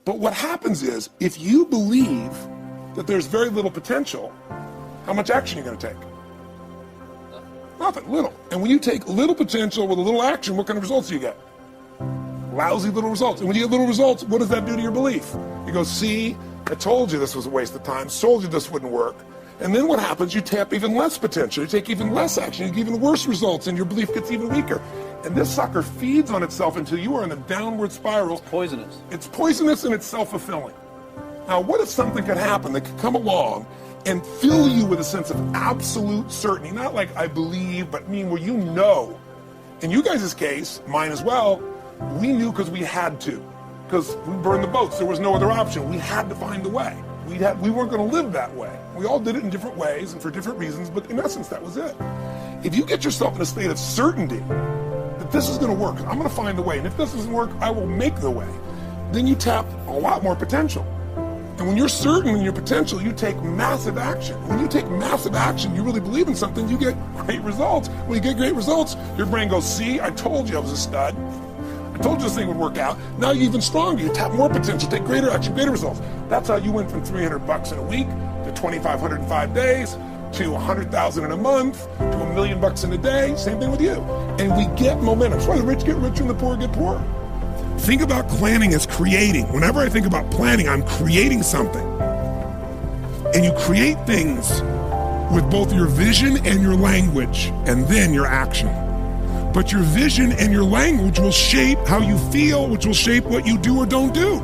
But what happens is, if you believe that there's very little potential, how much action are you going to take? Nothing, little. And when you take little potential with a little action, what kind of results do you get? Lousy little results. And when you get little results, what does that do to your belief? You go, see, I told you this was a waste of time, told you this wouldn't work. And then what happens? You tap even less potential, you take even less action, you get even worse results, and your belief gets even weaker. And this sucker feeds on itself until you are in a downward spiral. It's poisonous. It's poisonous and it's self-fulfilling. Now, what if something could happen that could come along and fill you with a sense of absolute certainty? Not like I believe, but where you know. In you guys' case, mine as well, we knew because we had to. Because we burned the boats. There was no other option. We had to find a way. We weren't going to live that way. We all did it in different ways and for different reasons, but in essence, that was it. If you get yourself in a state of certainty that this is going to work, I'm going to find the way, and if this doesn't work, I will make the way, then you tap a lot more potential. And when you're certain in your potential, you take massive action. When you take massive action, you really believe in something, you get great results. When you get great results, your brain goes, see, I told you I was a stud. I told you this thing would work out. Now you're even stronger. You tap more potential, take greater action, greater results. That's how you went from $300 in a week to $2,500 in 5 days to $100,000 in a month to $1 million in a day. Same thing with you. And we get momentum. That's why the rich get richer and the poor get poorer. Think about planning as creating. Whenever I think about planning, I'm creating something. And you create things with both your vision and your language, and then your action. But your vision and your language will shape how you feel, which will shape what you do or don't do.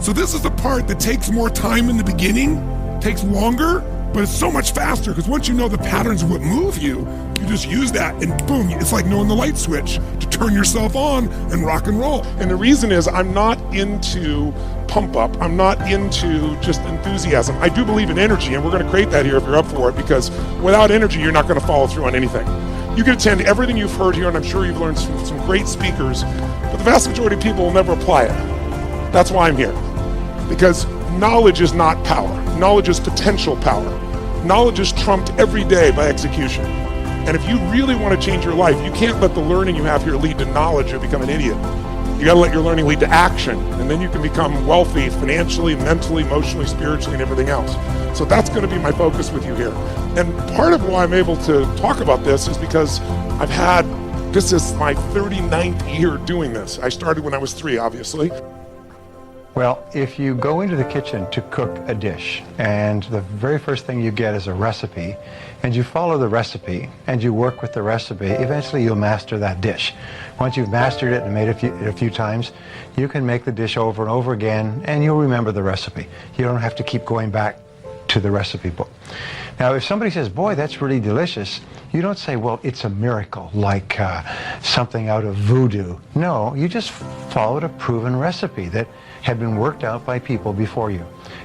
So this is the part that takes more time in the beginning, takes longer, but it's so much faster, because once you know the patterns of what move you, you just use that and boom, it's like knowing the light switch to turn yourself on and rock and roll. And the reason is I'm not into pump up. I'm not into just enthusiasm. I do believe in energy, and we're going to create that here if you're up for it, because without energy, you're not going to follow through on anything. You can attend everything you've heard here, and I'm sure you've learned from some great speakers, but the vast majority of people will never apply it. That's why I'm here. Because knowledge is not power. Knowledge is potential power. Knowledge is trumped every day by execution. And if you really want to change your life, you can't let the learning you have here lead to knowledge or become an idiot. You got to let your learning lead to action, and then you can become wealthy financially, mentally, emotionally, spiritually, and everything else. So that's going to be my focus with you here. And part of why I'm able to talk about this is because this is my 39th year doing this. I started when I was 3, obviously. Well, if you go into the kitchen to cook a dish, and the very first thing you get is a recipe, and you follow the recipe, and you work with the recipe, eventually you'll master that dish. Once you've mastered it and made it a few times, you can make the dish over and over again, and you'll remember the recipe. You don't have to keep going back to the recipe book. Now, if somebody says, boy, that's really delicious, you don't say, well, it's a miracle, like something out of voodoo. No, you just followed a proven recipe that had been worked out by people before you.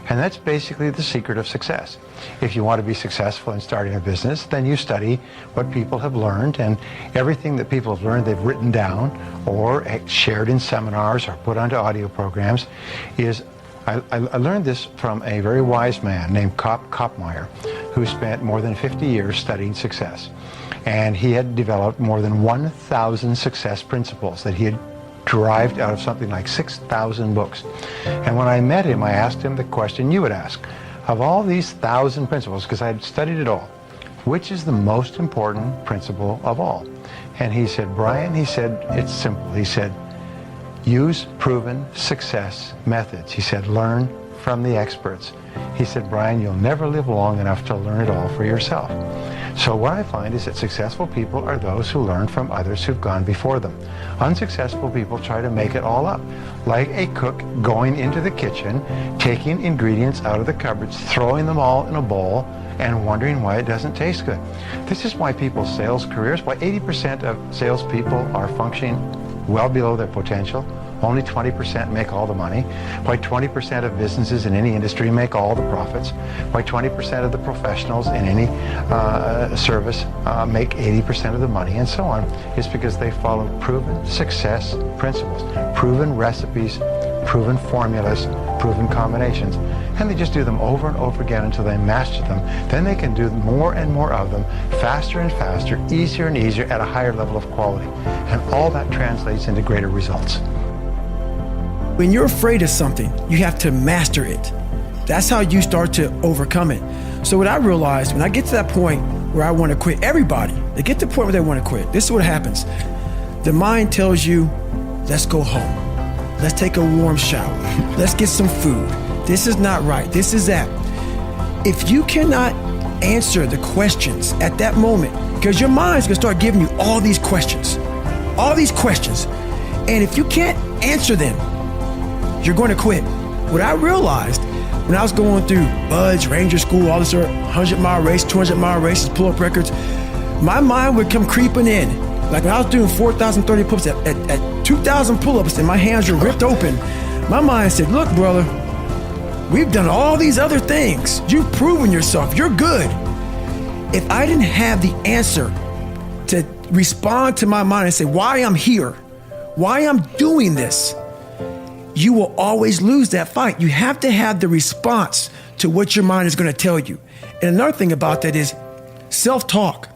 And that's basically the secret of success. If you want to be successful in starting a business, then you study what people have learned, and everything that people have learned they've written down or shared in seminars or put onto audio programs is I learned this from a very wise man named Kopmeyer, who spent more than 50 years studying success. And he had developed more than 1,000 success principles that he had derived out of something like 6,000 books. And when I met him, I asked him the question you would ask. Of all these 1,000 principles, because I had studied it all, which is the most important principle of all? And he said, Brian, he said, it's simple. He said, use proven success methods. He said, learn from the experts. He said, Brian, you'll never live long enough to learn it all for yourself. So what I find is that successful people are those who learn from others who've gone before them. Unsuccessful people try to make it all up, like a cook going into the kitchen, taking ingredients out of the cupboards, throwing them all in a bowl, and wondering why it doesn't taste good. This is why people's sales careers, why 80% of salespeople are functioning well below their potential. Only 20% make all the money. Why 20% of businesses in any industry make all the profits. Why 20% of the professionals in any service make 80% of the money, and so on, is because they follow proven success principles, proven recipes, proven formulas, proven combinations. And they just do them over and over again until they master them. Then they can do more and more of them, faster and faster, easier and easier, at a higher level of quality. And all that translates into greater results. When you're afraid of something, you have to master it. That's how you start to overcome it. So what I realized, when I get to that point where I want to quit, everybody, they get to the point where they want to quit. This is what happens. The mind tells you, let's go home. Let's take a warm shower. Let's get some food. This is not right. This is that. If you cannot answer the questions at that moment, because your mind's going to start giving you all these questions. And if you can't answer them, you're going to quit. What I realized when I was going through Buds, Ranger School, all this 100-mile race, 200-mile races, pull-up records, my mind would come creeping in. Like when I was doing 4,030 pull-ups at 2,000 pull-ups and my hands were ripped open, my mind said, look, brother, we've done all these other things. You've proven yourself. You're good. If I didn't have the answer to respond to my mind and say why I'm here, why I'm doing this, you will always lose that fight. You have to have the response to what your mind is going to tell you. And another thing about that is self-talk.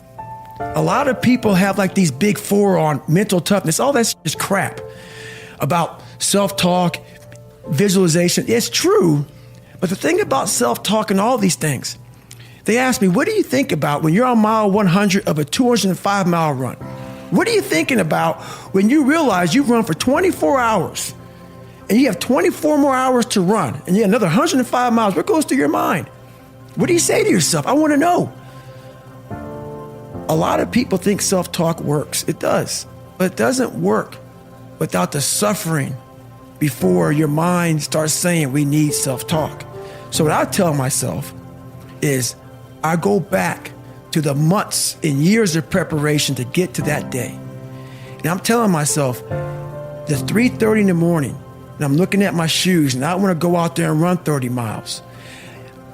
A lot of people have like these big four on mental toughness. All that's just crap about self-talk, visualization. It's true. But the thing about self-talk and all these things, they ask me, what do you think about when you're on mile 100 of a 205-mile run? What are you thinking about when you realize you've run for 24 hours and you have 24 more hours to run and you have another 105 miles? What goes through your mind? What do you say to yourself? I want to know. A lot of people think self-talk works. It does, but it doesn't work without the suffering before your mind starts saying we need self-talk. So what I tell myself is I go back to the months and years of preparation to get to that day. And I'm telling myself, the 3:30 in the morning, and I'm looking at my shoes and I want to go out there and run 30 miles.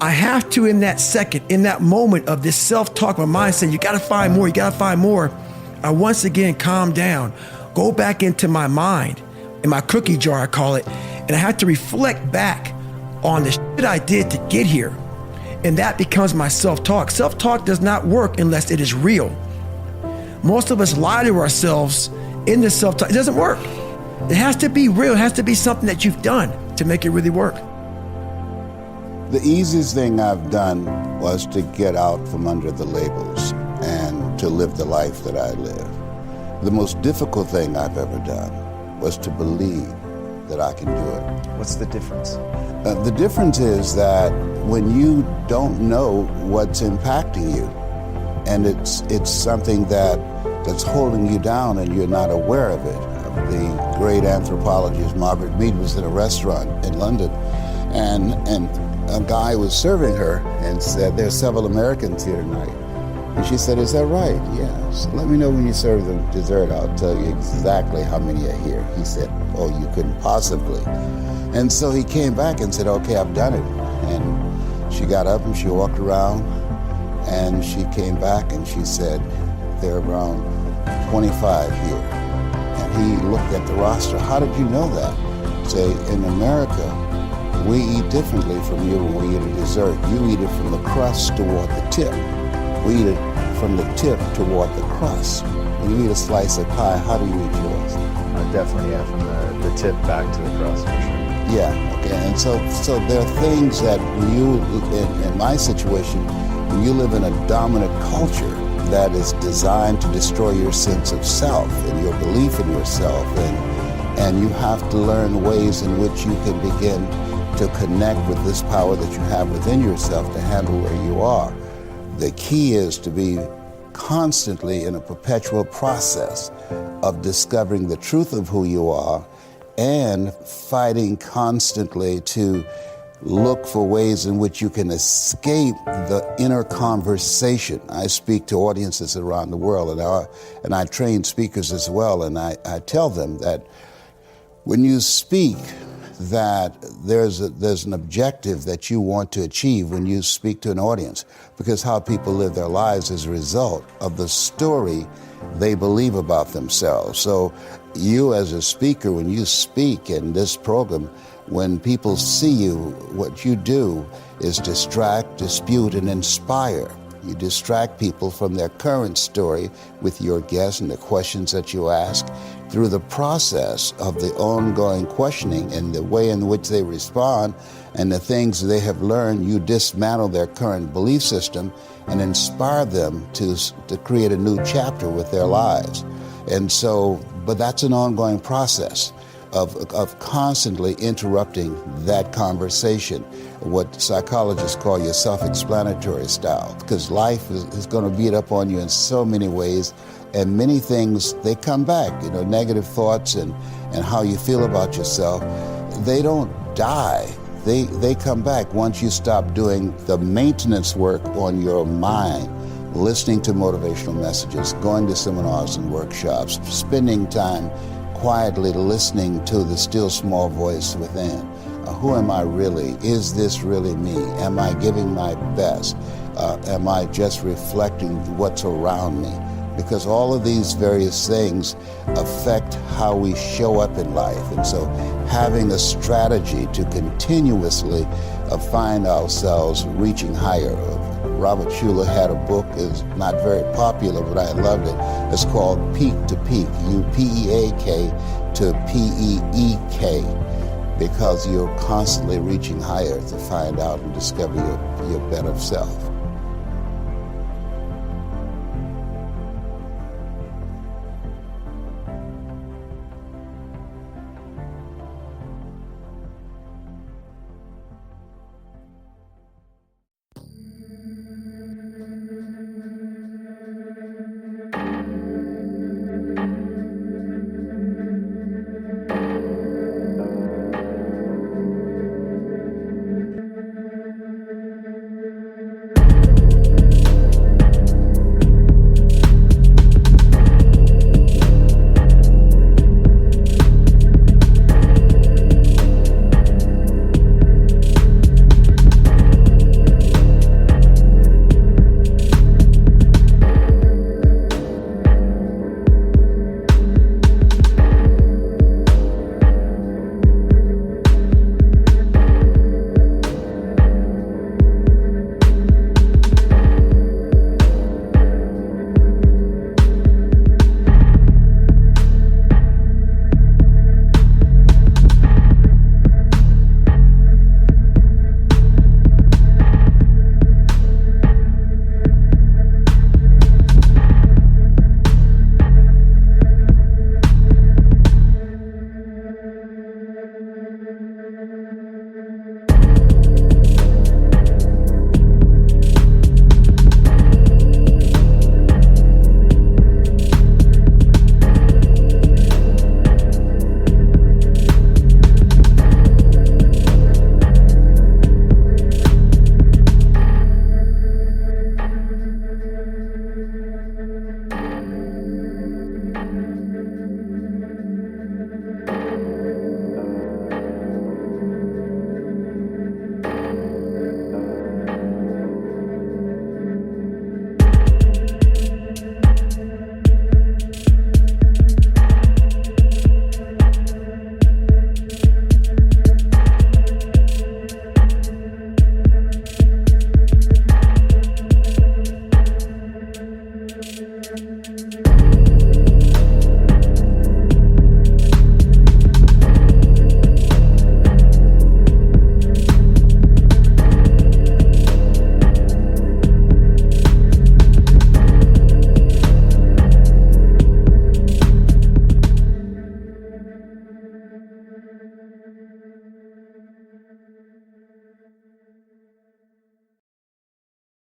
I have to, in that second, in that moment of this self-talk, my mind saying, you got to find more, you got to find more. I once again calm down, go back into my mind, in my cookie jar, I call it, and I have to reflect back on the shit I did to get here. And that becomes my self-talk. Self-talk does not work unless it is real. Most of us lie to ourselves in the self-talk. It doesn't work. It has to be real. It has to be something that you've done to make it really work. The easiest thing I've done was to get out from under the labels and to live the life that I live. The most difficult thing I've ever done was to believe that I can do it. What's the difference? The difference is that when you don't know what's impacting you, and it's something that's holding you down and you're not aware of it. The great anthropologist Margaret Mead was in a restaurant in London, and a guy was serving her and said, there's several Americans here tonight. And she said, is that right? Yes. Let me know when you serve the dessert. I'll tell you exactly how many are here. He said, oh, you couldn't possibly. And so he came back and said, okay, I've done it. And she got up and she walked around and she came back and she said, there are around 25 here. And he looked at the roster. How did you know that? Say, in America, we eat differently from you when we eat a dessert. You eat it from the crust toward the tip. We eat it from the tip toward the crust. When you eat a slice of pie, how do you eat yours? Definitely, yeah, from the tip back to the crust, for sure. Yeah, okay, and so there are things that when you, in my situation, when you live in a dominant culture that is designed to destroy your sense of self and your belief in yourself, and you have to learn ways in which you can begin to connect with this power that you have within yourself to handle where you are. The key is to be constantly in a perpetual process of discovering the truth of who you are and fighting constantly to look for ways in which you can escape the inner conversation. I speak to audiences around the world, and I train speakers as well, and I tell them that when you speak, that there's an objective that you want to achieve when you speak to an audience, because how people live their lives is a result of the story they believe about themselves. So you as a speaker, when you speak in this program, when people see you, what you do is distract, dispute, and inspire. You distract people from their current story with your guests and the questions that you ask. through the process of the ongoing questioning and the way in which they respond and the things they have learned, you dismantle their current belief system and inspire them to create a new chapter with their lives. And so, but that's an ongoing process of constantly interrupting that conversation, what psychologists call your self-explanatory style, because life is going to beat up on you in so many ways, and many things, they come back, negative thoughts and how you feel about yourself, they don't die. They come back once you stop doing the maintenance work on your mind, listening to motivational messages, going to seminars and workshops, spending time quietly listening to the still small voice within. Who am I really? Is this really me? Am I giving my best? Am I just reflecting what's around me? Because all of these various things affect how we show up in life. And so having a strategy to continuously find ourselves reaching higher. Robert Schuller had a book, it's not very popular, but I loved it. It's called Peak to Peak, U-P-E-A-K to P-E-E-K, because you're constantly reaching higher to find out and discover your better self.